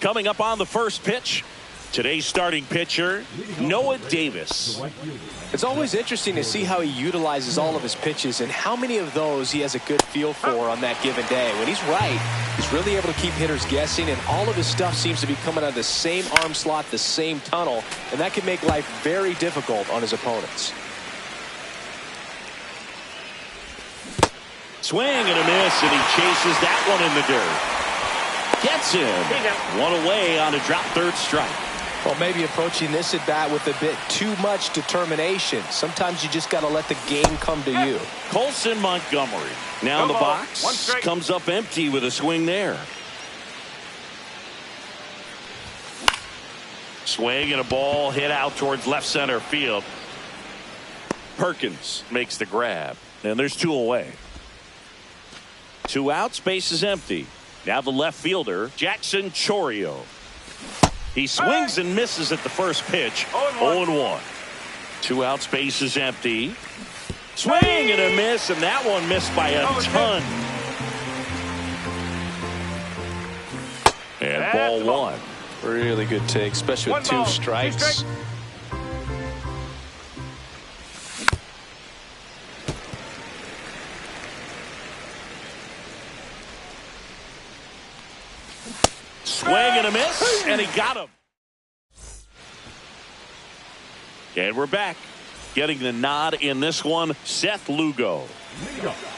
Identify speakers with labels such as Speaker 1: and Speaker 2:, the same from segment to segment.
Speaker 1: Coming up on the first pitch, today's starting pitcher, Noah Davis.
Speaker 2: It's always interesting to see how he utilizes all of his pitches and how many of those he has a good feel for on that given day. When he's right, he's really able to keep hitters guessing, and all of his stuff seems to be coming out of the same arm slot, the same tunnel, and that can make life very difficult on his opponents.
Speaker 1: Swing and a miss, and he chases that one in the dirt. Gets him. One away on a drop third strike.
Speaker 2: Well, maybe approaching this at bat with a bit too much determination. Sometimes you just got to let the game come to you.
Speaker 1: Colson Montgomery now in the box. Comes up empty with a swing there. Swing and a ball hit out towards left center field. Perkins makes the grab. And there's two away. 2 outs, base is empty. Now the left fielder, Jackson Chourio. He swings and misses at the first pitch. 0-1. 2 outs, base is empty. Swing and a miss, and that one missed by a ton. And ball 1.
Speaker 2: Really good take, especially with 2 strikes.
Speaker 1: Swing and a miss, and he got him. And we're back. Getting the nod in this one, Seth Lugo.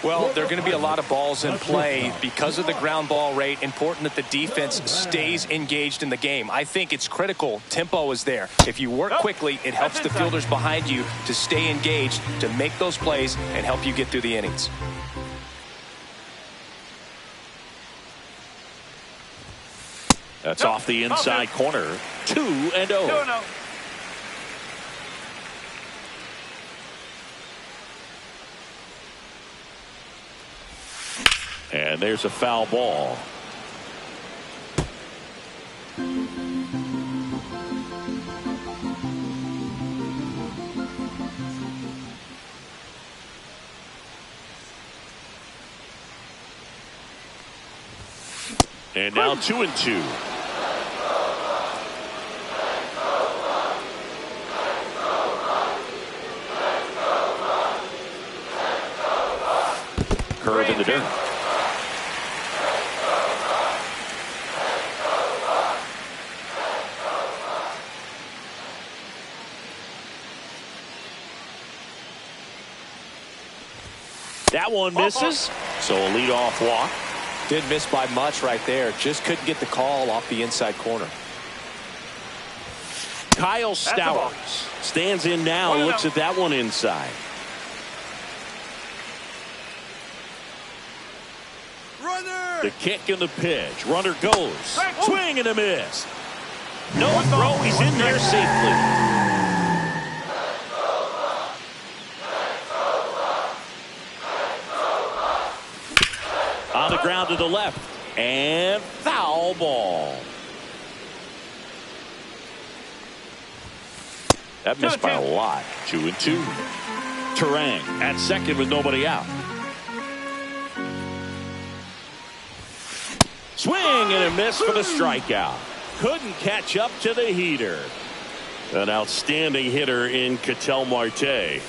Speaker 2: Well, there are going to be a lot of balls in play because of the ground ball rate. Important that the defense stays engaged in the game. I think it's critical. Tempo is there. If you work quickly, it helps the fielders behind you to stay engaged, to make those plays, and help you get through the innings.
Speaker 1: That's off the inside corner. 2-0. And there's a foul ball. And now 2-2. Curve in the dirt. That one misses. So a leadoff walk.
Speaker 2: Didn't miss by much right there. Just couldn't get the call off the inside corner.
Speaker 1: Kyle Stowers stands in now and looks at that one inside.
Speaker 3: Runner!
Speaker 1: The kick and the pitch. Runner goes. Swing and a miss. No throw. He's in there safely. On the ground to the left. And foul ball. That missed by a lot. 2-2. Turang at second with nobody out. Swing and a miss for the strikeout. Couldn't catch up to the heater. An outstanding hitter in Ketel Marte.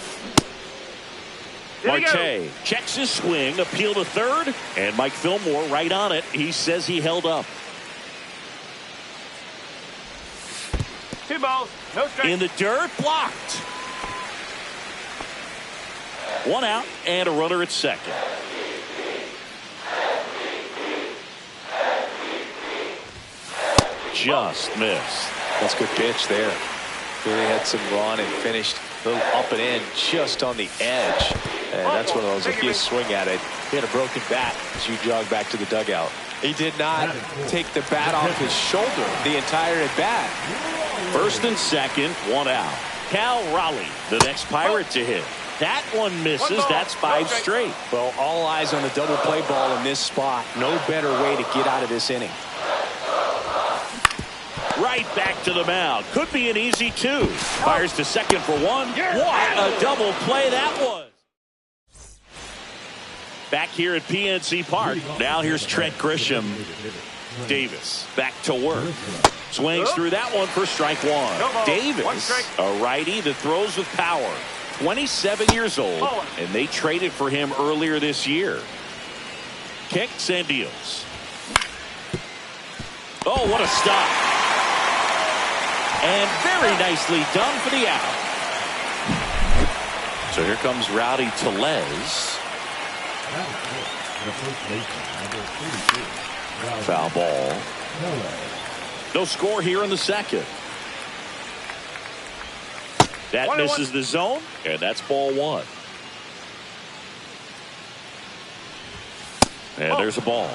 Speaker 1: Marte checks his swing, appeal to third, and Mike Fillmore right on it. He says he held up.
Speaker 3: 2 balls, no strikes.
Speaker 1: In the dirt, blocked. 1 out and a runner at second. Just missed.
Speaker 2: That's a good pitch there. Really had some run and finished a little up and in just on the edge. And that's one of those, if you swing at it, he had a broken bat as you jog back to the dugout. He did not take the bat off his shoulder the entire at bat.
Speaker 1: First and second, 1 out. Cal Raleigh, the next Pirate to hit. That one misses. That's 5 straight.
Speaker 2: Well, all eyes on the double play ball in this spot. No better way to get out of this inning.
Speaker 1: Right back to the mound. Could be an easy 2. Fires to second for 1. What a double play that was. Back here at PNC Park. Now here's Trent Grisham. Davis back to work. Swings through that one for strike one. Davis, a righty that throws with power. 27 years old, and they traded for him earlier this year. Kicks and deals. Oh, what a stop. And very nicely done for the out. So here comes Rowdy Tellez. Foul ball. No score here in the second. That misses the zone, and that's ball one. And there's a ball.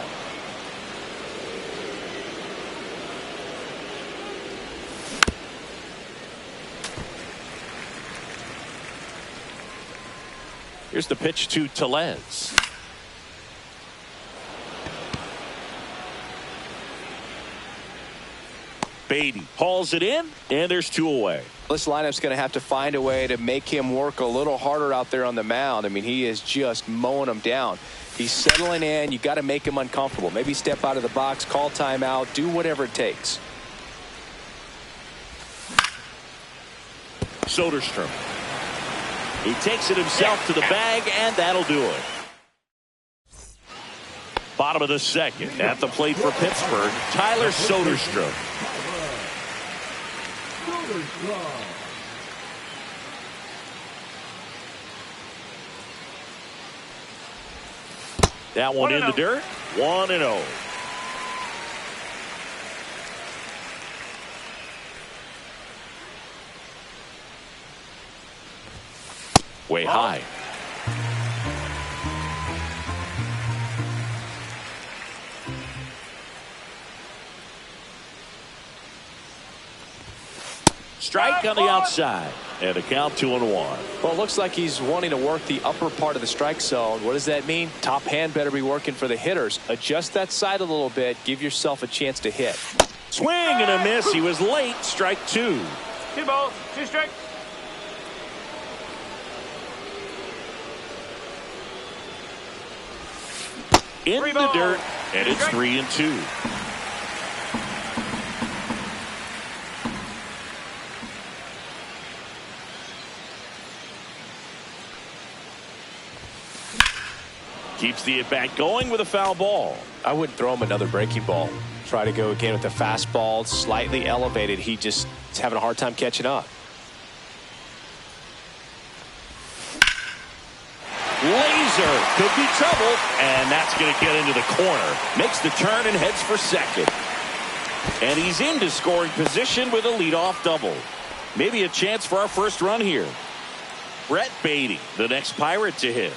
Speaker 1: Here's the pitch to Tellez. Beatty hauls it in, and there's two away.
Speaker 2: This lineup's going to have to find a way to make him work a little harder out there on the mound. I mean, he is just mowing them down. He's settling in. You got to make him uncomfortable. Maybe step out of the box, call timeout, do whatever it takes.
Speaker 1: Soderstrom. He takes it himself to the bag, and that'll do it. Bottom of the second. At the plate for Pittsburgh, Tyler Soderstrom. That one in the dirt. 1-0. Way high. Strike on the outside, and a count 2-1.
Speaker 2: Well, it looks like he's wanting to work the upper part of the strike zone. What does that mean? Top hand better be working for the hitters. Adjust that side a little bit. Give yourself a chance to hit.
Speaker 1: Swing and a miss. He was late. Strike two.
Speaker 3: 2 balls, 2 strikes.
Speaker 1: In the dirt, and it's 3-2. Keeps the at-bat going with a foul ball.
Speaker 2: I wouldn't throw him another breaking ball. Try to go again with the fastball, slightly elevated. He just is having a hard time catching up.
Speaker 1: Laser could be trouble, and that's going to get into the corner. Makes the turn and heads for second. And he's into scoring position with a leadoff double. Maybe a chance for our first run here. Brett Beatty, the next Pirate to hit.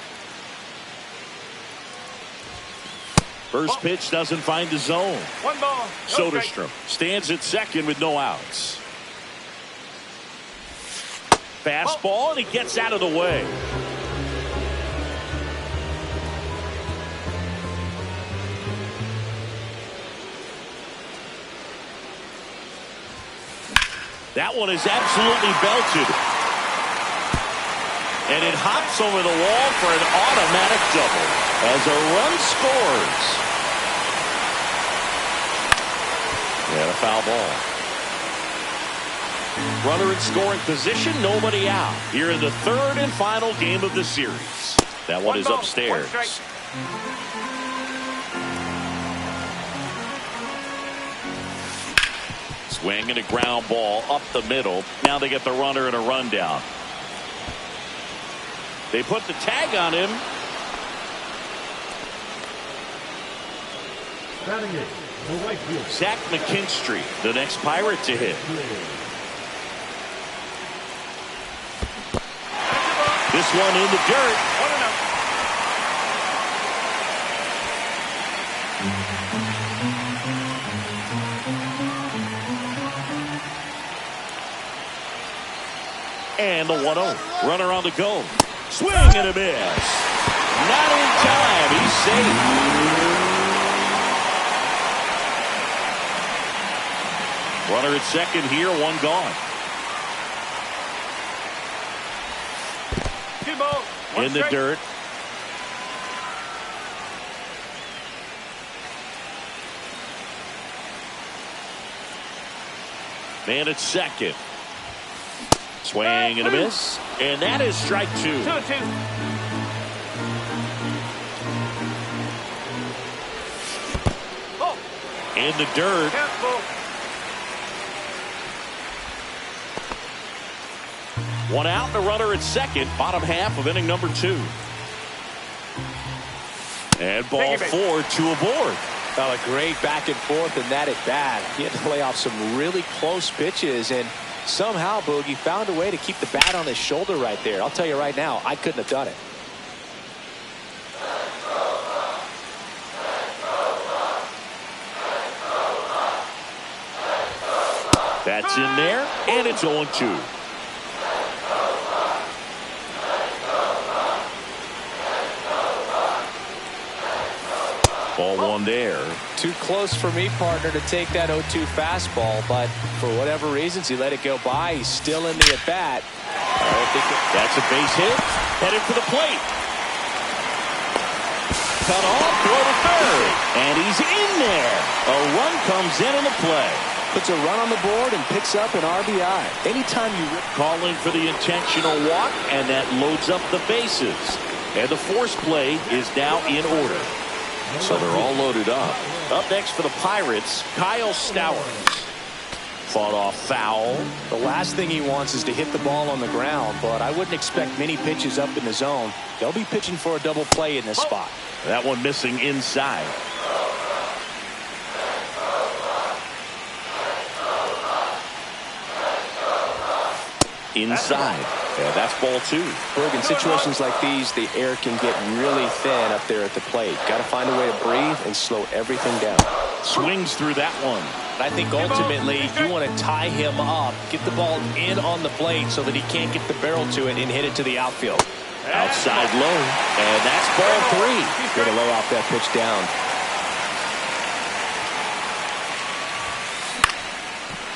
Speaker 1: First pitch doesn't find the zone.
Speaker 3: 1 ball. No
Speaker 1: Soderstrom stands at second with no outs. Fastball, and he gets out of the way. That one is absolutely belted. And it hops over the wall for an automatic double as a run scores. And a foul ball. Runner in scoring position, nobody out. Here in the third and final game of the series. That one is upstairs. Swing and a ground ball up the middle. Now they get the runner and a rundown. They put the tag on him. Zach McKinstry, the next Pirate to hit. This one in the dirt. 1-0. And the 1-0. Runner on the go. Swing and a miss. Not in time. He's safe. Runner at second here. One gone.
Speaker 3: 2 balls. 1
Speaker 1: in the
Speaker 3: strike.
Speaker 1: dirt. Man at second. Swing and a miss. And that is strike 2.
Speaker 3: 2-2. Oh.
Speaker 1: In the dirt.
Speaker 3: Careful.
Speaker 1: One out and a runner at second. Bottom half of inning number 2. And ball 4, 2 aboard.
Speaker 2: Well, a great back and forth in that at bat. He had to lay off some really close pitches, and somehow Boogie found a way to keep the bat on his shoulder right there. I'll tell you right now, I couldn't have done it.
Speaker 1: That's in there, and it's 0-2. Ball 1 there.
Speaker 2: Too close for me, partner, to take that 0-2 fastball, but for whatever reasons, he let it go by. He's still in the at-bat.
Speaker 1: That's a base hit. Headed for the plate. Cut off, throw to third. And he's in there. A run comes in on the play.
Speaker 2: Puts a run on the board and picks up an RBI. Anytime you
Speaker 1: calling for the intentional walk, and that loads up the bases. And the force play is now in order. So they're all loaded up. Up next for the Pirates, Kyle Stowers. Fought off foul.
Speaker 2: The last thing he wants is to hit the ball on the ground, but I wouldn't expect many pitches up in the zone. They'll be pitching for a double play in this spot.
Speaker 1: That one missing inside. Inside. Yeah, that's ball 2.
Speaker 2: Berg, in situations like these, the air can get really thin up there at the plate. Got to find a way to breathe and slow everything down.
Speaker 1: Swings through that one.
Speaker 2: I think ultimately you want to tie him up, get the ball in on the plate so that he can't get the barrel to it and hit it to the outfield.
Speaker 1: Outside low, and that's ball 3.
Speaker 2: Got to lay off that pitch down.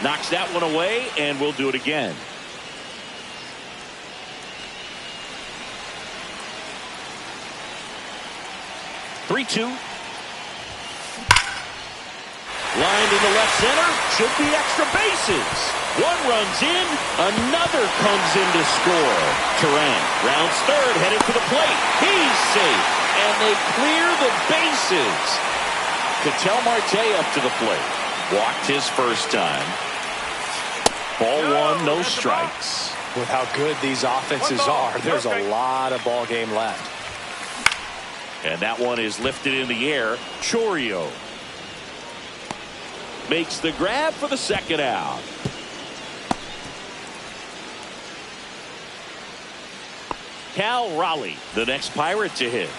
Speaker 1: Knocks that one away, and we'll do it again. Three-2. Lined in the left center. Should be extra bases. One runs in. Another comes in to score. Turan rounds third, headed for the plate. He's safe. And they clear the bases. Ketel Marte up to the plate. Walked his first time. Ball 1, no strikes.
Speaker 2: With how good these offenses are, there's a lot of ball game left.
Speaker 1: And that one is lifted in the air. Chourio makes the grab for the second out. Cal Raleigh, the next Pirate to hit.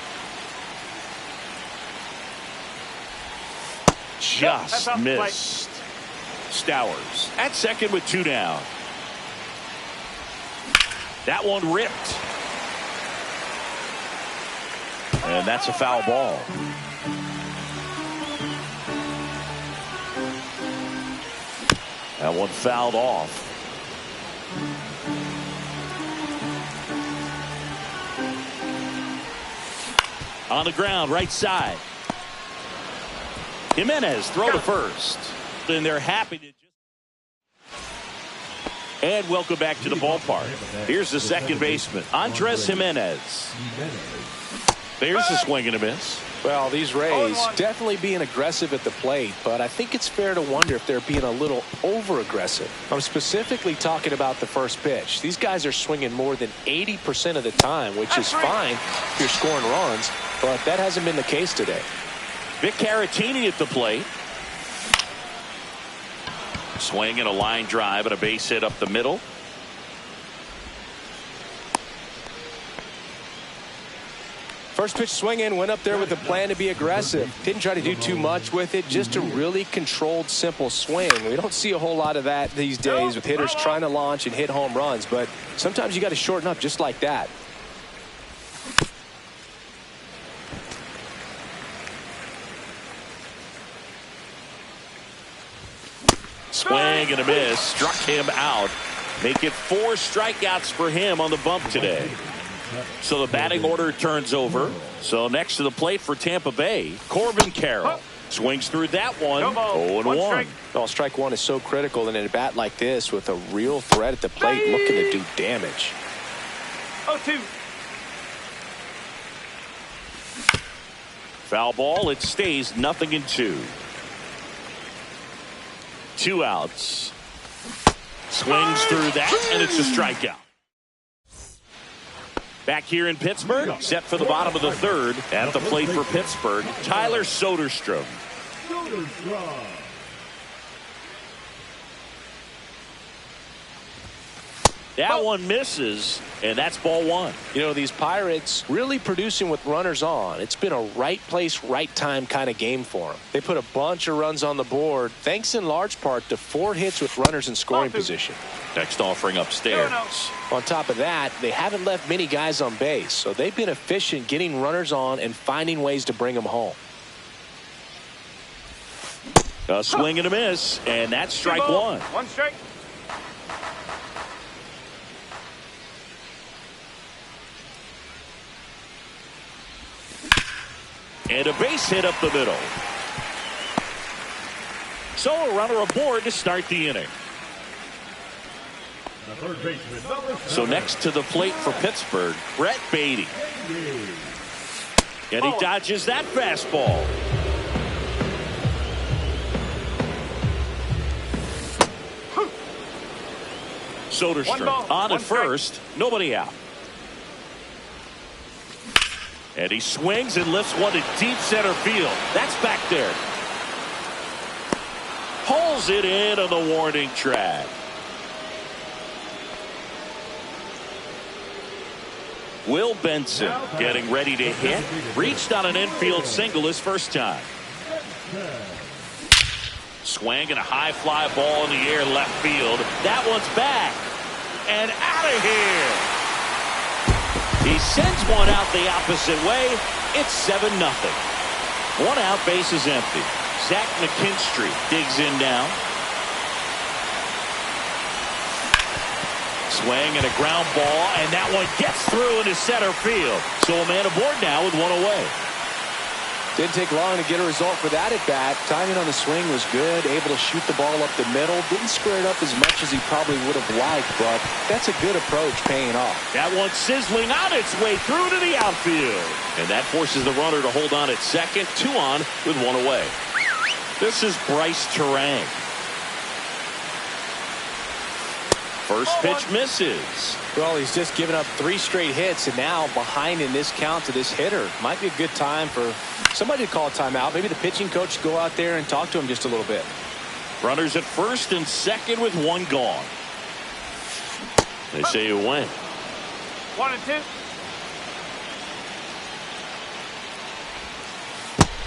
Speaker 1: Just missed. Stowers at second with 2 down. That one ripped. And that's a foul ball. That one fouled off. On the ground, right side. Jimenez throw to first. And they're happy to and welcome back to the ballpark. Here's the second baseman, Andres Jimenez. There's a swing and a miss.
Speaker 2: Well, these Rays definitely being aggressive at the plate, but I think it's fair to wonder if they're being a little over-aggressive. I'm specifically talking about the first pitch. These guys are swinging more than 80% of the time, which is fine if you're scoring runs, but that hasn't been the case today.
Speaker 1: Vic Caratini at the plate. Swing and a line drive and a base hit up the middle.
Speaker 2: First pitch swing in, went up there with a plan to be aggressive. Didn't try to do too much with it, just a really controlled, simple swing. We don't see a whole lot of that these days with hitters trying to launch and hit home runs, but sometimes you got to shorten up just like that.
Speaker 1: Swing and a miss, struck him out. Make it 4 strikeouts for him on the bump today. So the batting order turns over. So next to the plate for Tampa Bay, Corbin Carroll. Swings through that one.
Speaker 3: No ball.
Speaker 1: 0-1.
Speaker 3: Strike.
Speaker 2: Well, strike one is so critical in a bat like this with a real threat at the plate looking to do damage.
Speaker 3: 0-2.
Speaker 1: Foul ball. It stays 0-2. 2 outs. Swings through that, and it's a strikeout. Back here in Pittsburgh, set for the bottom of the third. At the plate for Pittsburgh, Tyler Soderstrom. That one misses, and that's ball 1.
Speaker 2: You know, these Pirates really producing with runners on. It's been a right place, right time kind of game for them. They put a bunch of runs on the board, thanks in large part to 4 hits with runners in scoring position.
Speaker 1: Next offering upstairs.
Speaker 2: On top of that, they haven't left many guys on base, so they've been efficient getting runners on and finding ways to bring them home.
Speaker 1: A swing and a miss, and that's strike 1.
Speaker 3: 1 strike.
Speaker 1: And a base hit up the middle. So a runner aboard to start the inning. So next to the plate for Pittsburgh, Brett Baty. And he dodges that fastball. Soderstrom on at first, nobody out. And he swings and lifts one to deep center field. That's back there. Pulls it in on the warning track. Will Benson getting ready to hit. Reached on an infield single his first time. Swing and a high fly ball in the air left field. That one's back. And out of here. He sends one out the opposite way. It's 7-0. 1 out, base is empty. Zach McKinstry digs in now. Swing and a ground ball, and that one gets through into center field. So a man aboard now with 1 away.
Speaker 2: Didn't take long to get a result for that at bat. Timing on the swing was good, able to shoot the ball up the middle. Didn't square it up as much as he probably would have liked, but that's a good approach paying off.
Speaker 1: That one sizzling on its way through to the outfield. And that forces the runner to hold on at second. 2 on with 1 away. This is Bryce Turang. First pitch misses.
Speaker 2: Well, he's just given up 3 straight hits, and now behind in this count to this hitter. Might be a good time for somebody to call a timeout. Maybe the pitching coach to go out there and talk to him just a little bit.
Speaker 1: Runners at first and second with 1 gone. They say you win.
Speaker 3: 1-2.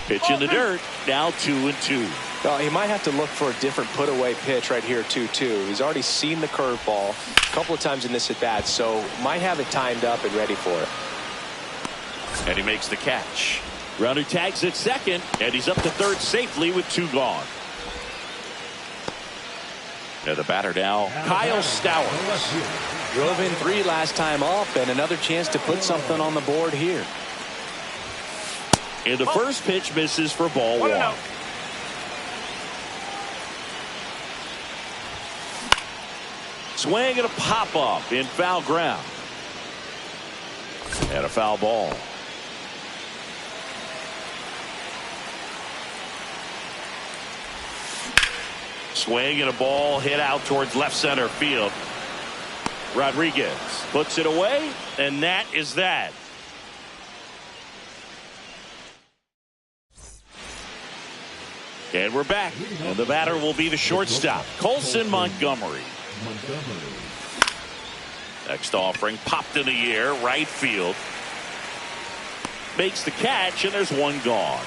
Speaker 1: Pitch in the dirt. Now 2-2.
Speaker 2: Well, he might have to look for a different put-away pitch right here, 2-2. He's already seen the curveball a couple of times in this at-bat, so might have it timed up and ready for it.
Speaker 1: And he makes the catch. Runner tags at second, and he's up to third safely with 2 gone. And the batter now, Kyle Stowers.
Speaker 2: Drove in 3 last time up, and another chance to put something on the board here.
Speaker 1: And the first pitch misses for ball 1. Swing and a pop-up in foul ground. And a foul ball. Swing and a ball hit out towards left center field. Rodriguez puts it away, and that is that. And we're back. And the batter will be the shortstop, Colson Montgomery. Next offering popped in the air, right field. Makes the catch, and there's 1 gone.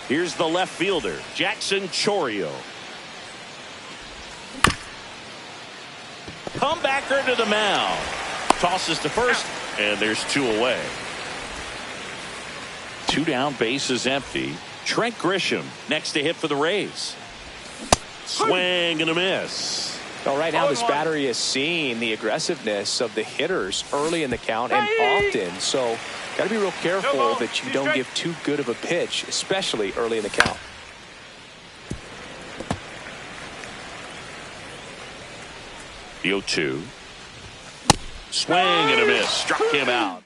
Speaker 1: Here's the left fielder, Jackson Chourio. Comebacker to the mound. Tosses to first, and there's 2 away. 2 down, base is empty. Trent Grisham next to hit for the Rays. Swing and a miss.
Speaker 2: Well, right now this battery is seeing the aggressiveness of the hitters early in the count and often. So Got to be real careful
Speaker 3: No ball.
Speaker 2: that you
Speaker 3: Two
Speaker 2: don't
Speaker 3: strike.
Speaker 2: give too good of a pitch, especially early in the count.
Speaker 1: The 0-2. Swing and a miss. Struck him out.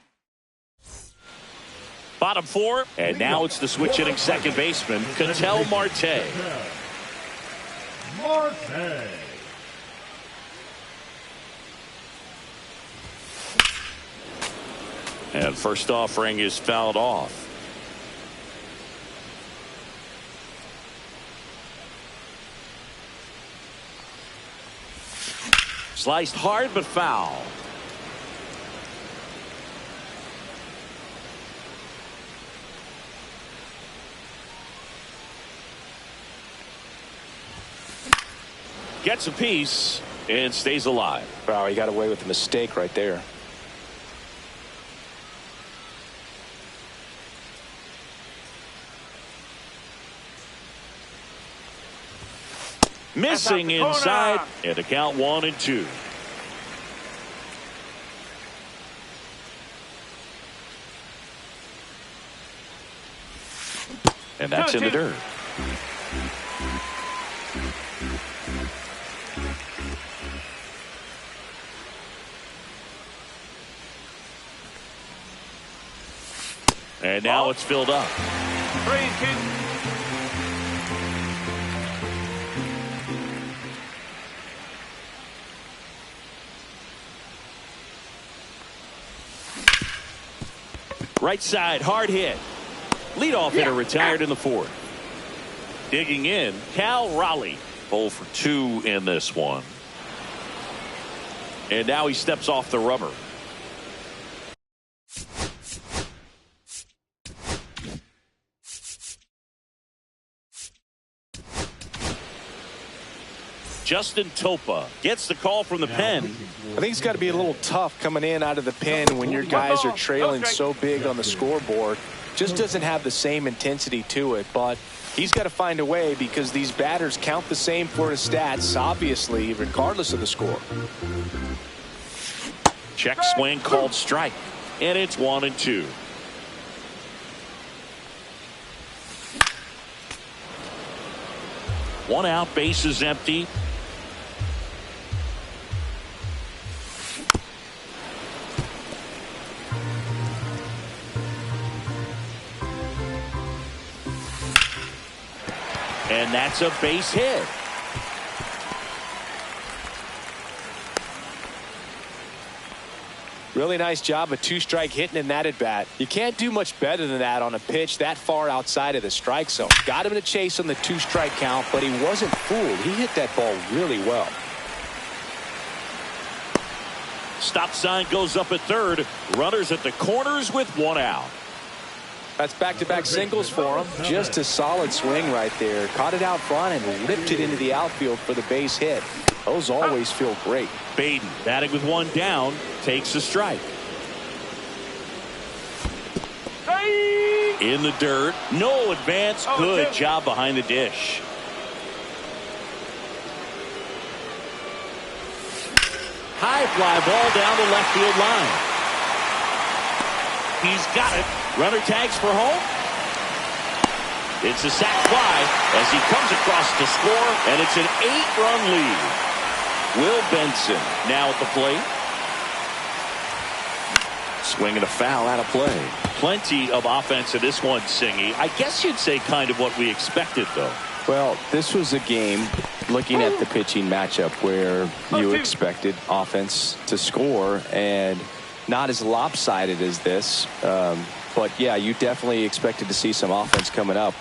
Speaker 1: Bottom four. And now it's the switch hitting second baseman, Ketel Marte.
Speaker 4: Marte.
Speaker 1: And first offering is fouled off. Sliced hard but foul. Gets a piece and stays alive.
Speaker 2: Wow, he got away with a mistake right there.
Speaker 1: Missing
Speaker 3: That's out the
Speaker 1: inside,
Speaker 3: corner.
Speaker 1: and the count 1-2. And that's in the dirt. And now it's filled up.
Speaker 3: 3-2.
Speaker 1: Right side, hard hit. Leadoff hitter retired in the fourth. Digging in, Cal Raleigh. 0 for 2 in this one. And now he steps off the rubber. Justin Topa gets the call from the pen.
Speaker 2: I think it's got to be a little tough coming in out of the pen when your guys are trailing so big on the scoreboard. Just doesn't have the same intensity to it, but he's got to find a way because these batters count the same for his stats, obviously, regardless of the score.
Speaker 1: Check swing called strike. And it's 1-2. One out, base is empty. And that's a base hit.
Speaker 2: Really nice job of two-strike hitting in that at bat. You can't do much better than that on a pitch that far outside of the strike zone. Got him in a chase on the two-strike count, but he wasn't fooled. He hit that ball really well.
Speaker 1: Stop sign goes up at third. Runners at the corners with one out.
Speaker 2: That's back-to-back singles for him. Just a solid swing right there. Caught it out front and ripped it into the outfield for the base hit. Those always feel great.
Speaker 1: Baden batting with one down, takes a strike. In the dirt, no advance. Good job behind the dish. High fly ball down the left field line. He's got it. Runner tags for home. It's a sac fly as he comes across to score, and it's an 8-run lead. Will Benson now at the plate. Swinging a foul out of play. Plenty of offense in this one, Singy. I guess you'd say kind of what we expected, though.
Speaker 2: Well, this was a game, looking at the pitching matchup, where you expected offense to score, and not as lopsided as this. But, yeah, you definitely expected to see some offense coming up.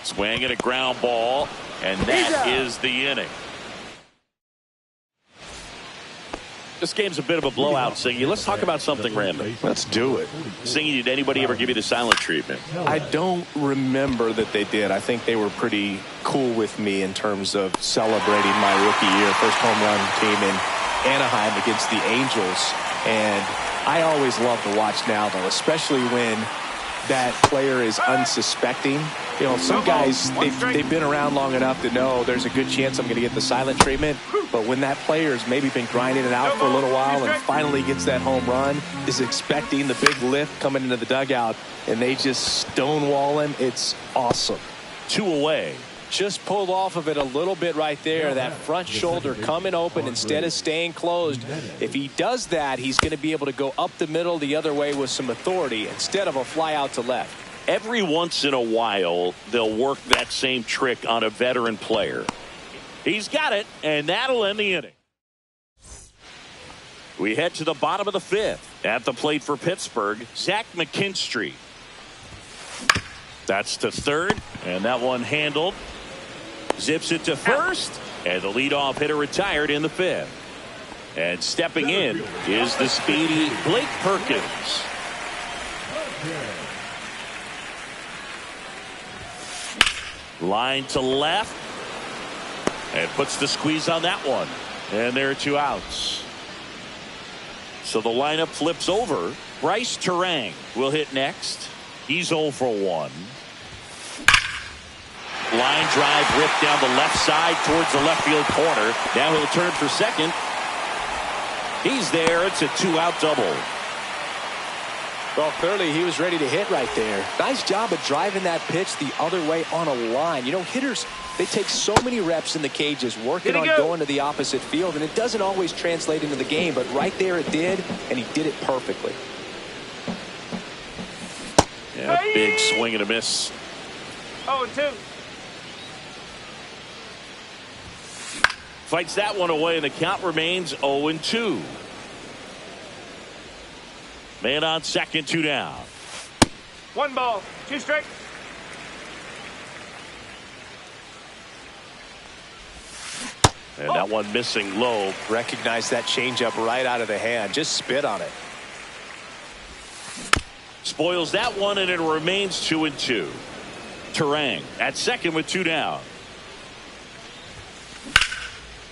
Speaker 1: Swing and a ground ball, and that is the inning. This game's a bit of a blowout, Singy. Let's talk about something random.
Speaker 2: Let's do it.
Speaker 1: Singy, did anybody ever give you the silent treatment?
Speaker 2: I don't remember that they did. I think they were pretty cool with me in terms of celebrating my rookie year. First home run came in Anaheim against the Angels. And I always love to watch now, though, especially when that player is unsuspecting. You know, some guys, they've been around long enough to know there's a good chance I'm going to get the silent treatment. But when that player's maybe been grinding it out for a little while and finally gets that home run, is expecting the big lift coming into the dugout, and they just stonewall him, it's awesome.
Speaker 1: 2 away.
Speaker 2: Just pulled off of it a little bit right there. That front shoulder coming open instead of staying closed. If he does that, he's going to be able to go up the middle the other way with some authority instead of a fly out to left.
Speaker 1: Every once in a while, they'll work that same trick on a veteran player. He's got it, and that'll end the inning. We head to the bottom of the 5th. At the plate for Pittsburgh, Zach McKinstry. That's to third, and that one handled. Zips it to first, and the leadoff hitter retired in the 5th. And stepping in is the speedy Blake Perkins. Line to left, and puts the squeeze on that one. And there are 2 outs. So the lineup flips over. Bryce Turang will hit next. He's 0 for 1. Line drive ripped down the left side towards the left field corner. Now he'll turn for second. He's there. It's a 2-out double.
Speaker 2: Well, clearly he was ready to hit right there. Nice job of driving that pitch the other way on a line. You know, hitters, they take so many reps in the cages working on going to the opposite field, and it doesn't always translate into the game, but right there it did, and he did it perfectly.
Speaker 1: Yeah, big swing and a miss.
Speaker 3: 0-2.
Speaker 1: Fights that one away, and the count remains 0-2. Man on second, 2 down.
Speaker 3: 1 ball, 2 strikes.
Speaker 1: And that one missing low.
Speaker 2: Recognize that changeup right out of the hand. Just spit on it.
Speaker 1: Spoils that one, and it remains 2-2. Turang at second with 2 down.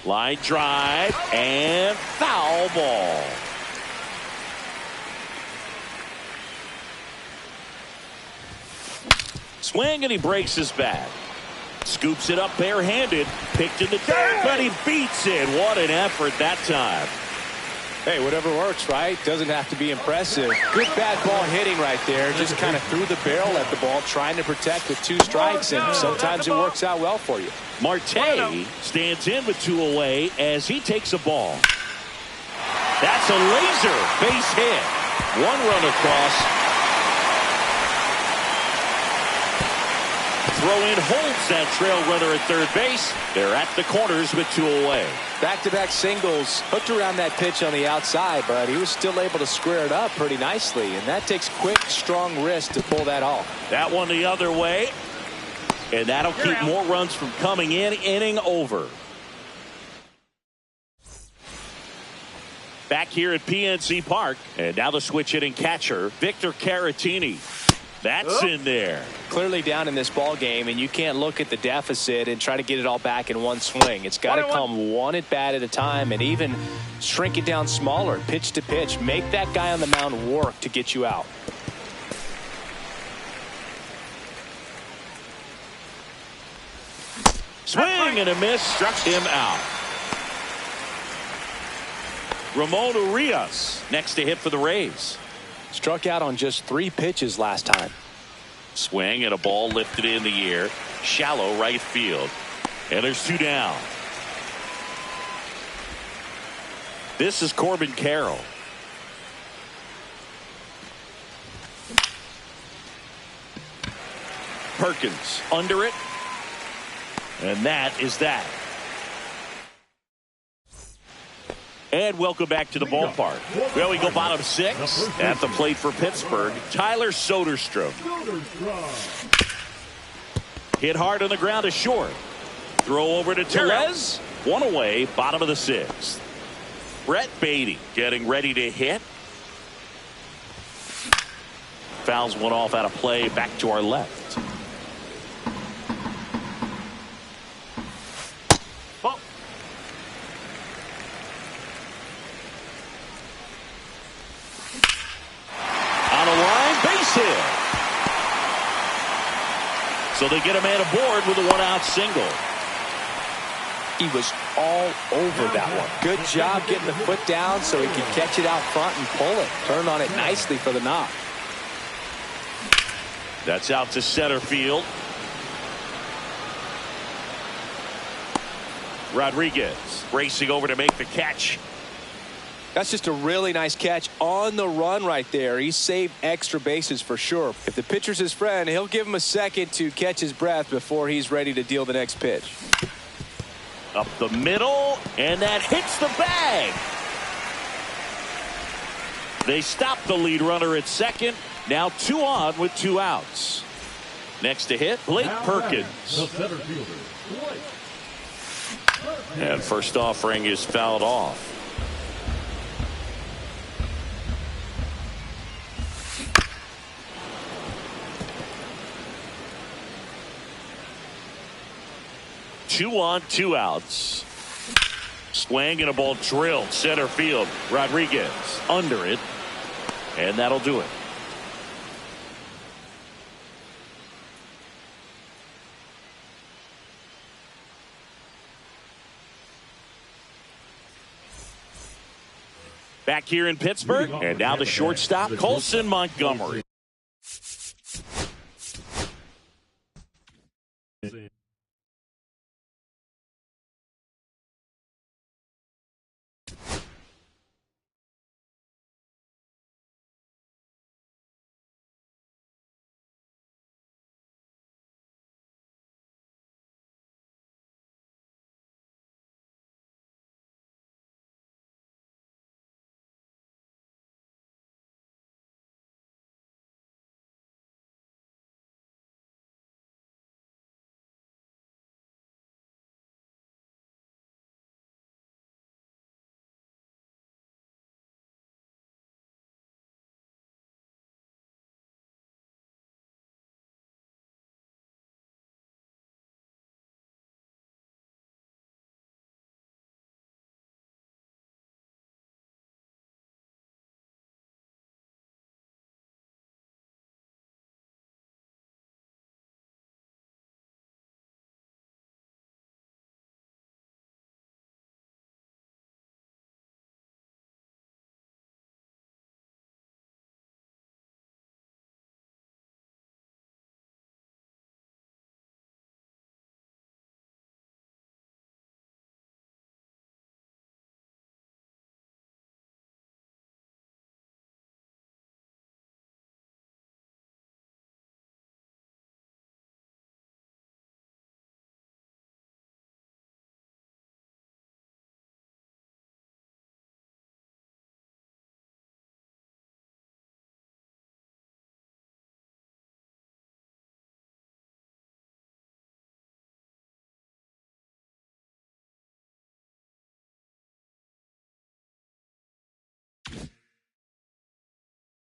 Speaker 1: Line drive and foul ball. Swing, and he breaks his bat. Scoops it up barehanded. Picked in the dirt, but he beats it. What an effort that time.
Speaker 2: Hey, whatever works, right? Doesn't have to be impressive. Good bad ball hitting right there. Just kind of threw the barrel at the ball, trying to protect with 2 strikes, and sometimes it works out well for you.
Speaker 1: Marte stands in with 2 away as he takes a ball. That's a laser base hit. 1 run across. Throw in holds that trail runner at third base. They're at the corners with 2 away.
Speaker 2: Back-to-back singles, hooked around that pitch on the outside, but he was still able to square it up pretty nicely, and that takes quick, strong wrist to pull that off.
Speaker 1: That one the other way, and that'll keep more runs from coming in. Inning over. Back here at PNC Park, and now the switch hitting catcher, Victor Caratini. That's in there.
Speaker 2: Clearly down in this ball game, and you can't look at the deficit and try to get it all back in one swing. It's got to come 1 at bat at a time, and even shrink it down smaller, pitch to pitch. Make that guy on the mound work to get you out.
Speaker 1: Swing and a miss, struck him out. Ramon Urias next to hit for the Rays.
Speaker 2: Struck out on just 3 pitches last time.
Speaker 1: Swing and a ball lifted in the air. Shallow right field. And there's 2 down. This is Corbin Carroll. Perkins under it. And that is that. And welcome back to the ballpark. Well, we go bottom 6 at the plate for Pittsburgh. Tyler Soderstrom. Hit hard on the ground to short. Throw over to Tellez. 1 away, bottom of the 6th. Brett Baty getting ready to hit. Fouls one off out of play, back to our left. On a line, base hit. So they get a man aboard with a one-out single.
Speaker 2: He was all over that one. Good job getting the foot down so he could catch it out front and pull it. Turned on it nicely for the knock.
Speaker 1: That's out to center field. Rodriguez racing over to make the catch.
Speaker 2: That's just a really nice catch on the run right there. He saved extra bases for sure. If the pitcher's his friend, he'll give him a second to catch his breath before he's ready to deal the next pitch.
Speaker 1: Up the middle, and that hits the bag. They stop the lead runner at second. Now 2 on with 2 outs. Next to hit, Blake Perkins.
Speaker 4: The center fielder, Blake.
Speaker 1: And first offering is fouled off. Two on, 2 outs. Swing and a ball drilled center field. Rodriguez under it, and that'll do it. Back here in Pittsburgh, and now the shortstop, Colson Montgomery.